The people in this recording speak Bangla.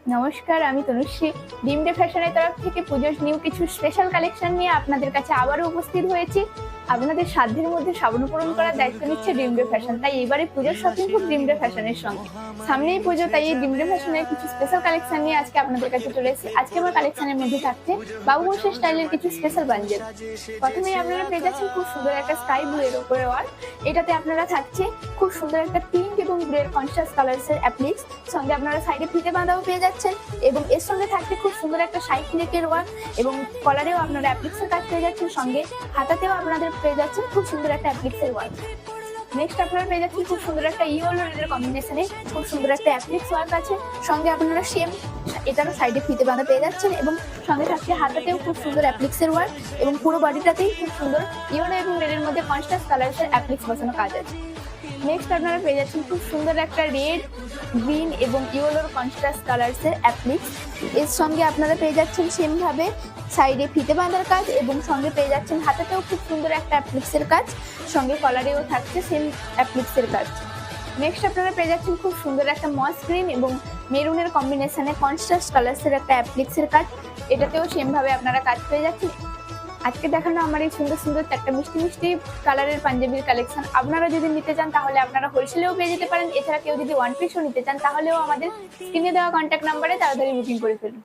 নমস্কার, আমি তনুশ্রী। ডিম ডে ফ্যাশনের তরফ থেকে পুজোর নিউ কিছু স্পেশাল কালেকশন নিয়ে আপনাদের কাছে আবারও উপস্থিত হয়েছি। আপনাদের সাধ্যের মধ্যে স্বপ্ন পূরণ করার দায়িত্ব নিচ্ছে ডিম ডে ফ্যাশন। তাই এবারে পুজোর শপিং খুব ডিম ডে ফ্যাশনের সঙ্গে। সামনেই পুজো, তাই এই ডিম ডে ফ্যাশনের কিছু স্পেশাল কালেকশন নিয়ে আজকে আপনাদের কাছে চলে এসেছি। আজকে আমার কালেকশনের মধ্যে থাকছে বাবু মশাই স্টাইলের কিছু স্পেশাল পাঞ্জাবি। প্রথমেই আপনারা পেয়ে যাচ্ছেন খুব সুন্দর একটা স্কাই ব্লু এর উপরে ওয়ার্ক। এটাতে আপনারা থাকছে খুব সুন্দর একটা পিঙ্ক এবং ব্লু এর কন্ট্রাস্ট কালার্স এর অ্যাপ্লিক্স। সঙ্গে আপনারা সাইডে ফিতে বাঁধাও পেয়ে যাচ্ছেন এবং এর সঙ্গে থাকছে খুব সুন্দর একটা সাইড নেকের ওয়ার্ক এবং কলারেও আপনারা অ্যাপ্লিক্সের কাজ পেয়ে যাচ্ছেন। সঙ্গে হাতাতেও আপনাদের পেয়ে যাচ্ছেন খুব সুন্দর একটা অ্যাপ্লিক্সের ওয়ার্ক। নেক্সট আপনারা পেয়ে যাচ্ছেন খুব সুন্দর একটা ইয়েলো রেডের কম্বিনেশনে খুব সুন্দর একটা অ্যাপ্লিক্স ওয়ার্ক আছে। সঙ্গে আপনারা সেম এটারও সাইডে ফিতে বাঁধা পেয়ে যাচ্ছেন এবং সঙ্গে থাকছে হাতাতেও খুব সুন্দর অ্যাপ্লিক্সের ওয়ার্ক এবং পুরো বডিটাতেই খুব সুন্দর ইয়েলো এবং রেডের মধ্যে কন্ট্রাস্ট কালারের অ্যাপ্লিক্স বসানো কাজ আছে। নেক্সট আপনারা পেয়ে যাচ্ছেন খুব সুন্দর একটা রেড, গ্রিন এবং ইয়েলোর কন্ট্রাস্ট কালার্সের অ্যাপ্লিক্স। এর সঙ্গে আপনারা পেয়ে যাচ্ছেন সেম ভাবে সাইডে ফিতে বাঁধার কাজ এবং সঙ্গে পেয়ে যাচ্ছেন হাতেতেও খুব সুন্দর একটা অ্যাপ্লিক্সের কাজ, সঙ্গে কলারেও থাকছে সেম অ্যাপ্লিক্সের কাজ। নেক্সট আপনারা পেয়ে যাচ্ছেন খুব সুন্দর একটা মস গ্রিন এবং মেরুনের কম্বিনেশনে কন্ট্রাস্ট কালার্সের একটা অ্যাপ্লিক্সের কাজ। এটাতেও সেম ভাবে আপনারা কাজ পেয়ে যাচ্ছেন। আজকে দেখানো আমার এই সুন্দর সুন্দর চারটা মিষ্টি মিষ্টি কালারের পাঞ্জাবির কালেকশন আপনারা যদি নিতে চান তাহলে আপনারা হোলসেলেও পেয়ে যেতে পারেন। এছাড়া কেউ যদি ওয়ান পিসও নিতে চান তাহলেও আমাদের স্ক্রিনে দেওয়া কন্ট্যাক্ট নাম্বারে তাড়াতাড়ি বুকিং করে ফেলুন।